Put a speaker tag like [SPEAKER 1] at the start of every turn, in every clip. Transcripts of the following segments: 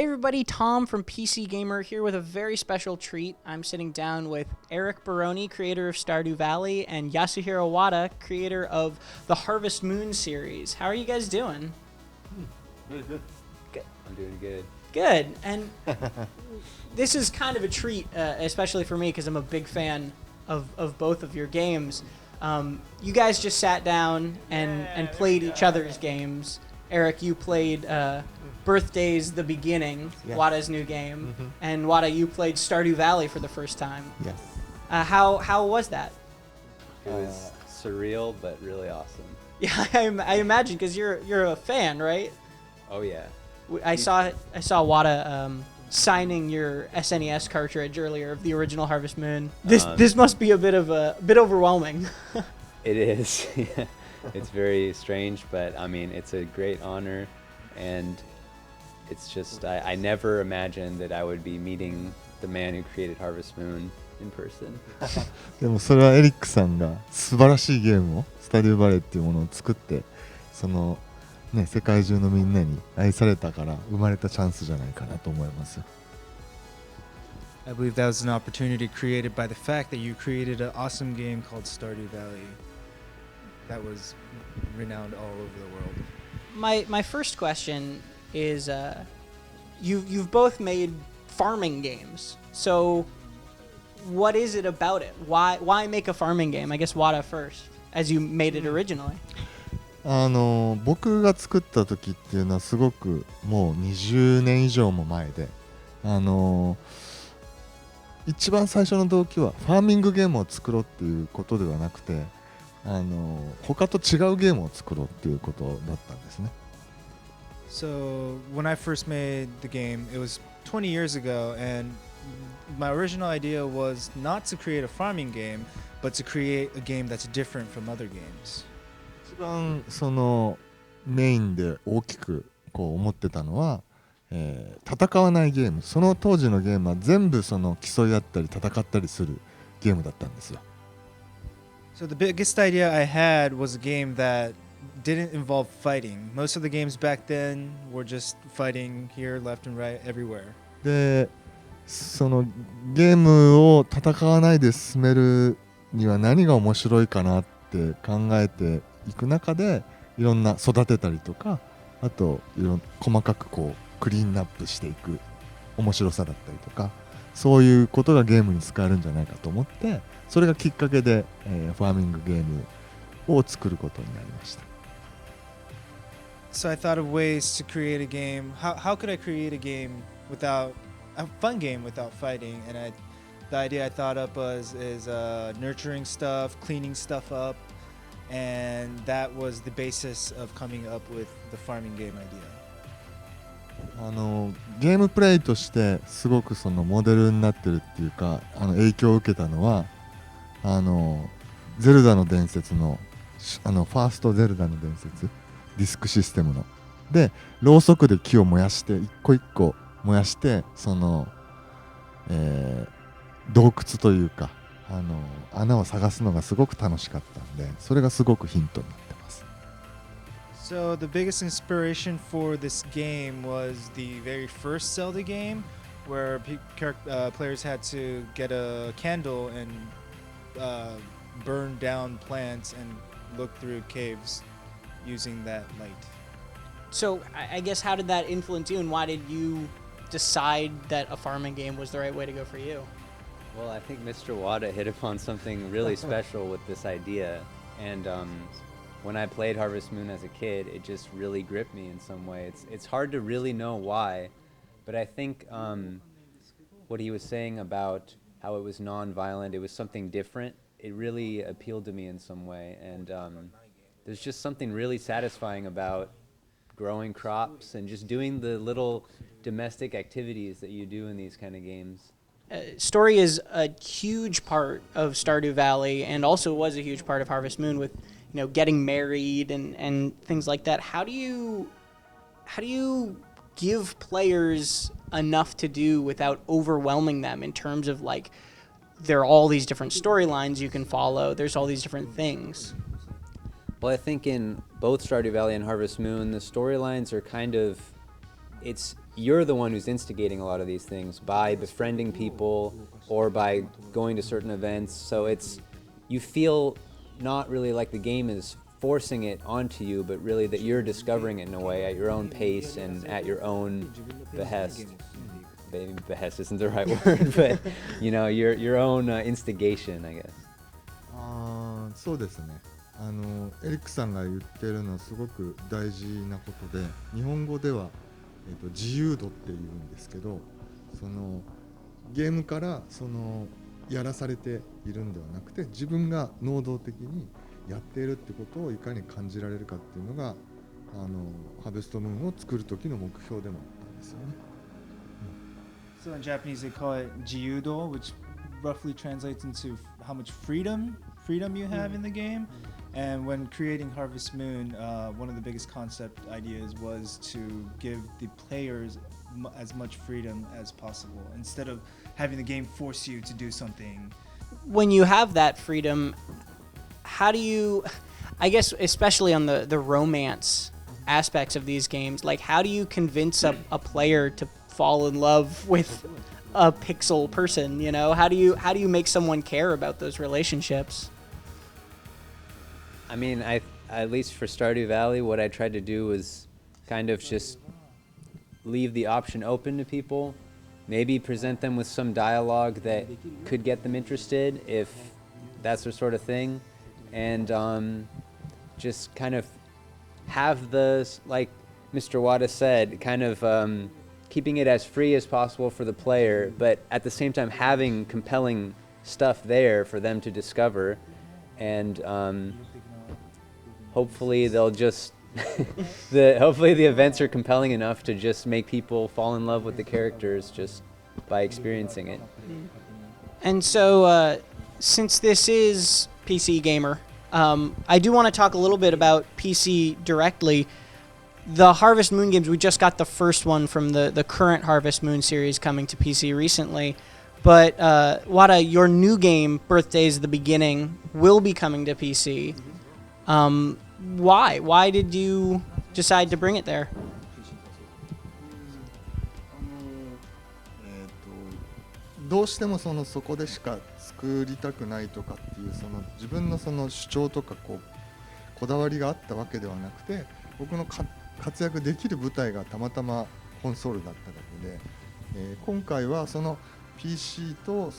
[SPEAKER 1] Hey everybody, Tom from PC Gamer here with a very special treat. I'm sitting down with Eric Barone, creator of Stardew Valley, and Yasuhiro Wada, creator of the Harvest Moon series. How are you guys doing?
[SPEAKER 2] Really good.
[SPEAKER 1] Good.
[SPEAKER 2] I'm doing good.
[SPEAKER 1] Good. And this is kind of a treat, especially for me, because I'm a big fan of both of your games. You guys just sat down and played each other's games. Eric, you played Birthday's The Beginning,
[SPEAKER 3] Yes.
[SPEAKER 1] Wada's new game, and Wada, you played Stardew Valley for the first time.
[SPEAKER 3] Yes.
[SPEAKER 1] How was that?
[SPEAKER 2] It was surreal, but really awesome.
[SPEAKER 1] Yeah, I imagine, because you're a fan, right?
[SPEAKER 2] Oh yeah.
[SPEAKER 1] I saw Wada signing your SNES cartridge earlier of the original Harvest Moon. This must be a bit overwhelming.
[SPEAKER 2] It is. Yeah. It's very strange, but I mean, it's a great honor, and it's just I never imagined that I would be meeting the man who created Harvest Moon in person.
[SPEAKER 3] でもそれはエリックさんが素晴らしいゲームをスタデューバレーっていうものを作ってそのね世界中のみんなに愛されたから生まれたチャンスじゃないかなと思いますよ。
[SPEAKER 4] I believe that was an opportunity created by the fact that you created an awesome game called Stardew Valley that was renowned all over the world.
[SPEAKER 1] My first question is you've both made farming games. So what is it about it? Why make a farming game? I guess Wada first, as you made it originally.
[SPEAKER 3] 僕が作った時っていうのはすごくもう20年以上も前で一番最初の動機はファーミングゲームを作ろうっていうことではなくて他と違うゲームを作ろうっていうことだったんですね。
[SPEAKER 4] So when I first made the game, it was 20 years ago, and my original idea was not to create a farming game, but to create a game that's different from other games.
[SPEAKER 3] 一番そのメインで大きくこう思ってたのは、戦わないゲーム。その当時のゲームは全部その競い合ったり戦ったりするゲームだったんですよ。
[SPEAKER 4] So the biggest idea I had was a game that didn't involve fighting. Most of the games back then were just fighting here, left and right, everywhere.
[SPEAKER 3] でそのゲームを戦わないで進めるには何が面白いかなって考えていく中でいろんな育てたりとかあと細かくこうクリーンアップしていく面白さだったりとかそういうことがゲームに使えるんじゃないかと思ってそれがきっかけで、ファーミングゲームを作ることになりました。
[SPEAKER 4] So I thought of ways to create a game. How could I create a game without a fun game without fighting? And the idea I thought up is nurturing stuff, cleaning stuff up, and that was the basis of coming up with the farming game idea.
[SPEAKER 3] ゲームプレイとしてすごくそのモデルになってるっていうか影響を受けたのはゼルダの伝説のファーストゼルダの伝説ディスクシステムのでろうそくで木を燃やして一個一個燃やしてその、洞窟というか穴を探すのがすごく楽しかったんでそれがすごくヒントになってます。
[SPEAKER 4] So the biggest inspiration for this game was the very first Zelda game, where players had to get a candle and burn down plants and look through caves using that light.
[SPEAKER 1] So I guess how did that influence you, and why did you decide that a farming game was the right way to go for you?
[SPEAKER 2] Well, I think Mr. Wada hit upon something really special with this idea, and when I played Harvest Moon as a kid, it just really gripped me in some way. It's hard to really know why, but I think what he was saying about how it was non-violent, it was something different. It really appealed to me in some way, and there's just something really satisfying about growing crops and just doing the little domestic activities that you do in these kind of games.
[SPEAKER 1] Story is a huge part of Stardew Valley, and also was a huge part of Harvest Moon with getting married and things like that. How do you give players enough to do without overwhelming them in terms of like there are all these different storylines you can follow, there's all these different things?
[SPEAKER 2] Well, I think in both Stardew Valley and Harvest Moon, the storylines are kind of, it's you're the one who's instigating a lot of these things by befriending people or by going to certain events. So you feel not really like the game is forcing it onto you, but really that you're discovering it in a way at your own pace and at your own behest. Maybe behest isn't the right word, but your own instigation, I guess.
[SPEAKER 3] そうですね。エリックさんが言ってるのはすごく大事なことで、日本語では、自由度っていうんですけど、そのゲームからやらされているんではなくて、自分が能動的にやっているってことをいかに感じられるかっていうのがハーベストムーンを作る時の目標でもあったんですよね。
[SPEAKER 4] So in Japanese they call it jiyudo, which roughly translates into how much freedom you have in the game. And when creating Harvest Moon, one of the biggest concept ideas was to give the players as much freedom as possible instead of having the game force you to do something.
[SPEAKER 1] When you have that freedom, how do you, I guess especially on the romance aspects of these games, like how do you convince a player to fall in love with a pixel person, how do you make someone care about those relationships?
[SPEAKER 2] I mean, at least for Stardew Valley, what I tried to do was kind of just leave the option open to people, maybe present them with some dialogue that could get them interested if that's their sort of thing, and just kind of have like Mr. Wada said, kind of keeping it as free as possible for the player, but at the same time having compelling stuff there for them to discover, and hopefully they'll just hopefully the events are compelling enough to just make people fall in love with the characters just by experiencing it.
[SPEAKER 1] And so since this is PC Gamer, I do want to talk a little bit about PC directly. The Harvest Moon games, we just got the first one from the current Harvest Moon series coming to PC recently. But Wada, your new game, Birthdays of the Beginning, will be coming to PC. Why? Why did you decide to bring it there?
[SPEAKER 3] どうしてもそこでしか作りたくないとかっていう自分の主張とかこだわりがあったわけではなくて、僕の活躍できる舞台がたまたまコンソールだっただけで、今回はPC と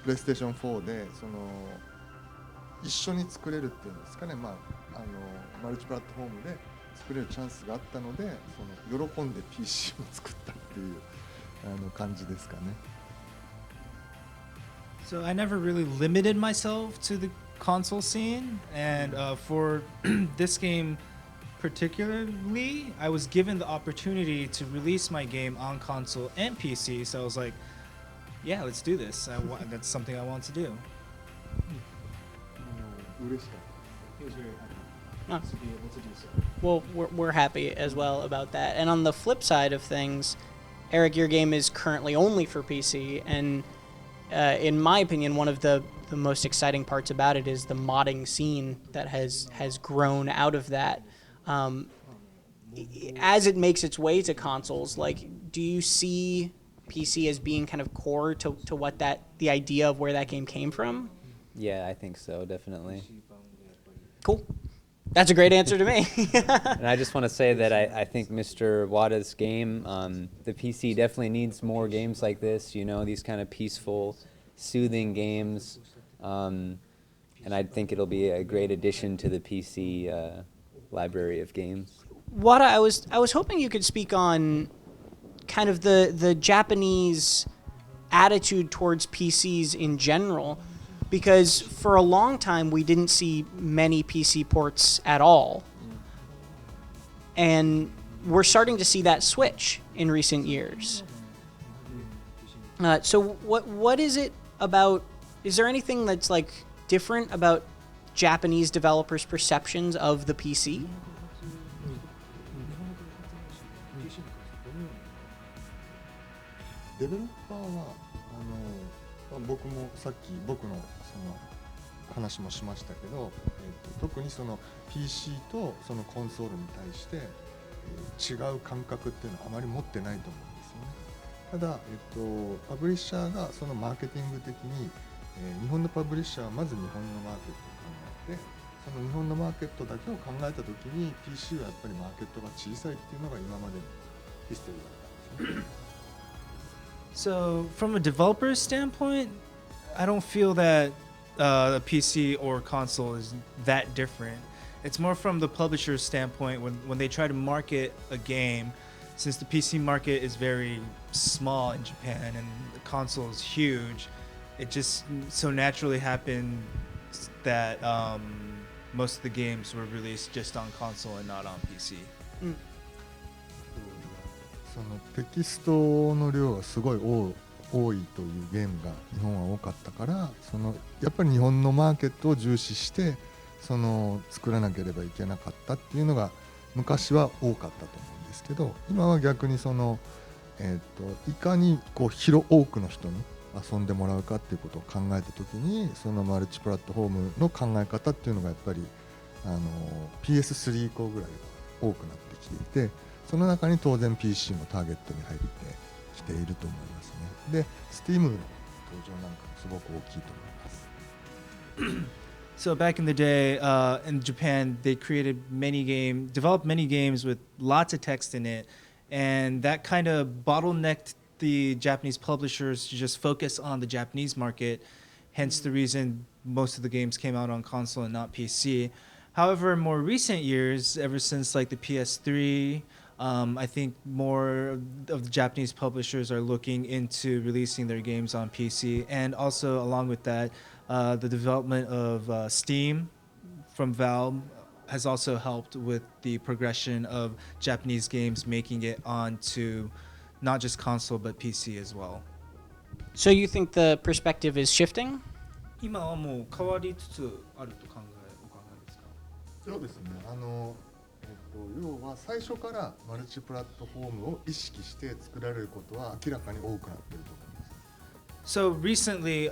[SPEAKER 3] プレイステーション4で一緒に作れるっていうんですかね、マルチプラットフォームで作れるチャンスがあったので、喜んで PC を作ったっていう感じですかね。
[SPEAKER 4] So I never really limited myself to the console scene, and for this game particularly, I was given the opportunity to release my game on console and PC, so I was like, yeah, let's do this. That's something I want to do. He was very happy to be able to do so.
[SPEAKER 1] Well, we're happy as well about that. And on the flip side of things, Eric, your game is currently only for PC, and in my opinion, one of the most exciting parts about it is the modding scene that has grown out of that. As it makes its way to consoles, do you see PC as being kind of core to what the idea of where that game came from?
[SPEAKER 2] Yeah, I think so, definitely.
[SPEAKER 1] Cool. That's a great answer to me.
[SPEAKER 2] And I just want to say that I think Mr. Wada's game, the PC definitely needs more games like this, these kind of peaceful, soothing games. And I think it'll be a great addition to the PC library of games.
[SPEAKER 1] Wada, I was hoping you could speak on kind of the Japanese attitude towards PCs in general, because for a long time we didn't see many PC ports at all. And we're starting to see that switch in recent years. So what is it about, is there anything that's different about Japanese developers' perceptions of the PC?
[SPEAKER 3] デベロッパーは僕もさっき僕の話もしましたけど、特にPC とコンソールに対して、違う感覚っていうのはあまり持ってないと思うんですよね。ただ、パブリッシャーがそのマーケティング的に、日本のパブリッシャーはまず日本のマーケットを考えて、その日本のマーケットだけを考えたときに PC はやっぱりマーケットが小さいっていうのが今までのヒストリーだったんですね。
[SPEAKER 4] So, from a developer's standpoint, I don't feel that a PC or console is that different. It's more from the publisher's standpoint when they try to market a game, since the PC market is very small in Japan and the console is huge, it just so naturally happened that most of the games were released just on console and not on PC.
[SPEAKER 3] そのテキストの量がすごい多いというゲームが日本は多かったから、やっぱり日本のマーケットを重視して作らなければいけなかったっていうのが昔は多かったと思うんですけど、今は逆にいかに多くの人に遊んでもらうかっていうことを考えたときに、そのマルチプラットフォームの考え方っていうのがやっぱりPS3 以降ぐらいが多くなってきていて、その中に当然 PC もターゲットに入ってきていると思いますね。で、Steam の登場なんかもすごく大きいと思います。
[SPEAKER 4] So back in the day, in Japan, they developed many games with lots of text in it, and that kind of bottlenecked the Japanese publishers to just focus on the Japanese market. Hence the reason most of the games came out on console and not PC. However, in more recent years, ever since like the PS3, I think more of the Japanese publishers are looking into releasing their games on PC, and also along with that, the development of Steam from Valve has also helped with the progression of Japanese games making it onto not just console but PC as well.
[SPEAKER 1] So you think the perspective is shifting?
[SPEAKER 4] 今はもう変わりつつあるとお考えですか？
[SPEAKER 3] そうですね。要は最初からマルチプラットフォームを意識して作られることは明らかに多くなっていると思います。
[SPEAKER 4] So recently,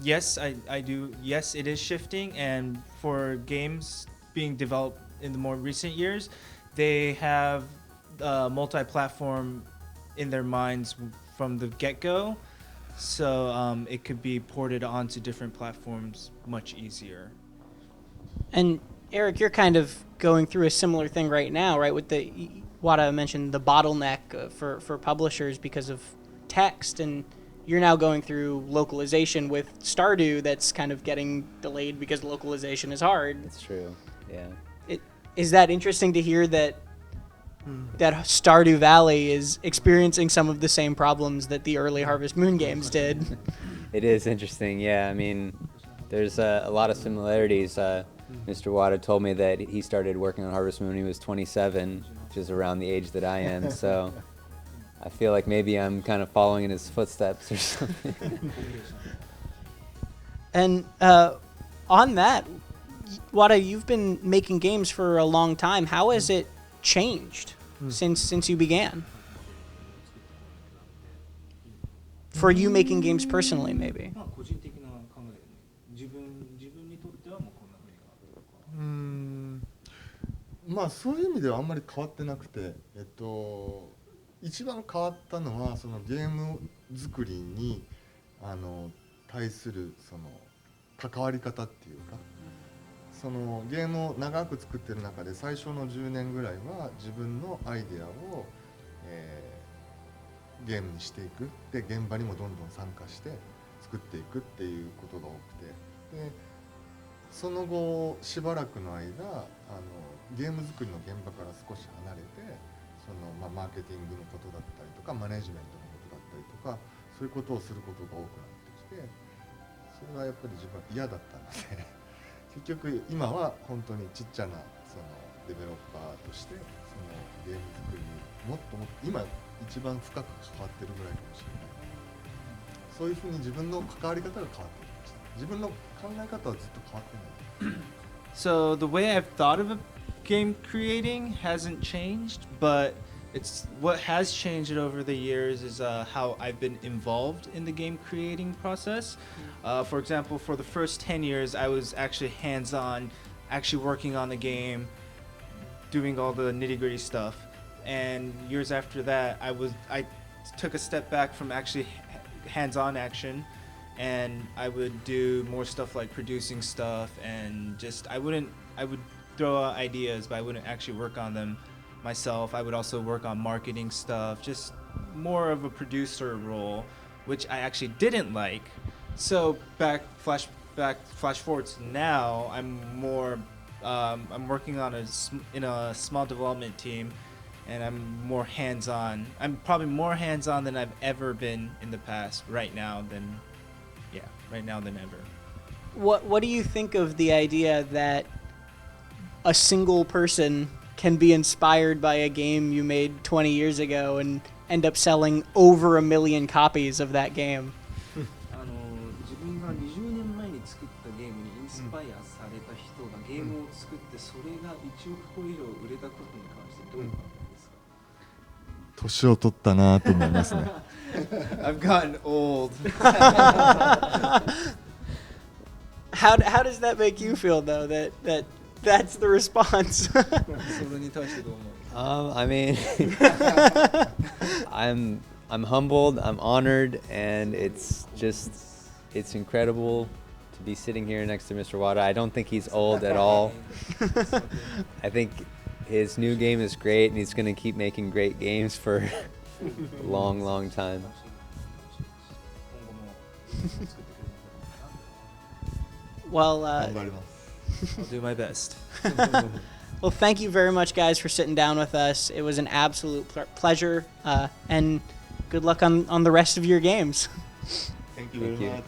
[SPEAKER 4] yes, I do. Yes, it is shifting, and for games being developed in the more recent years, they have multi-platform in their minds from the get-go. So it could be ported onto different platforms much easier.
[SPEAKER 1] And Eric, you're kind of going through a similar thing right now, right? With Wada mentioned the bottleneck for publishers because of text, and you're now going through localization with Stardew that's kind of getting delayed because localization is hard.
[SPEAKER 2] It's true, yeah.
[SPEAKER 1] Is that interesting to hear that Stardew Valley is experiencing some of the same problems that the early Harvest Moon games did?
[SPEAKER 2] It is interesting, yeah. I mean, there's a lot of similarities. Mr. Wada told me that he started working on Harvest Moon when he was 27, which is around the age that I am, so I feel like maybe I'm kind of following in his footsteps or something.
[SPEAKER 1] And on that, Wada, you've been making games for a long time. How has it changed since you began? For you making games personally, maybe.
[SPEAKER 3] まあそういう意味ではあんまり変わってなくて、一番変わったのはそのゲーム作りに対するその関わり方っていうか、そのゲームを長く作ってる中で最初の10年ぐらいは自分のアイデアを、ゲームにしていく、で現場にもどんどん参加して作っていくっていうことが多くて、でその後しばらくの間ゲーム作りの現場から少し離れてマーケティングのことだったりとかマネジメントのことだったりとか、そういうことをすることが多くなってきて、それはやっぱり自分は嫌だったので結局今は本当にちっちゃなそのデベロッパーとしてそのゲーム作りにもっと今一番深く関わってるぐらいかもしれない。そういうふうに自分の関わり方が変わってきました。自分の考え方はずっと変わってない。
[SPEAKER 4] So the way I've thought of game creating hasn't changed, but it's what has changed over the years is how I've been involved in the game creating process. For example, for the first 10 years, I was actually hands-on, actually working on the game, doing all the nitty-gritty stuff. And years after that, I took a step back from actually hands-on action, and I would do more stuff like producing stuff, and just I would throw out ideas, but I wouldn't actually work on them myself. I would also work on marketing stuff, just more of a producer role, which I actually didn't like. So flash forward to now, I'm more I'm working on in a small development team, and I'm more hands-on. I'm probably more hands-on than I've ever been in the past right now than ever.
[SPEAKER 1] What do you think of the idea that a single person can be inspired by a game you made 20 years ago and end up selling over 1 million copies of that game?
[SPEAKER 5] 自分が20年前に作ったゲームにインスパイアされた人がゲームを作ってそれが1億個以上売れたことに関してどうお考えですか？
[SPEAKER 3] 年を取ったなと思いますね。
[SPEAKER 4] I've gotten old.
[SPEAKER 1] How does that make you feel though? That's the response.
[SPEAKER 5] それに対してどう思う？
[SPEAKER 2] I mean, I'm humbled, I'm honored, and it's incredible to be sitting here next to Mr. Wada. I don't think he's old at all. I think his new game is great, and he's going to keep making great games for a long, long time.
[SPEAKER 1] Well,
[SPEAKER 3] 頑張ります。
[SPEAKER 4] I'll do my best.
[SPEAKER 1] well, thank you very much, guys, for sitting down with us. It was an absolute pleasure, and good luck on the rest of your games.
[SPEAKER 3] Thank you
[SPEAKER 2] Thank
[SPEAKER 3] very
[SPEAKER 2] you.
[SPEAKER 3] much.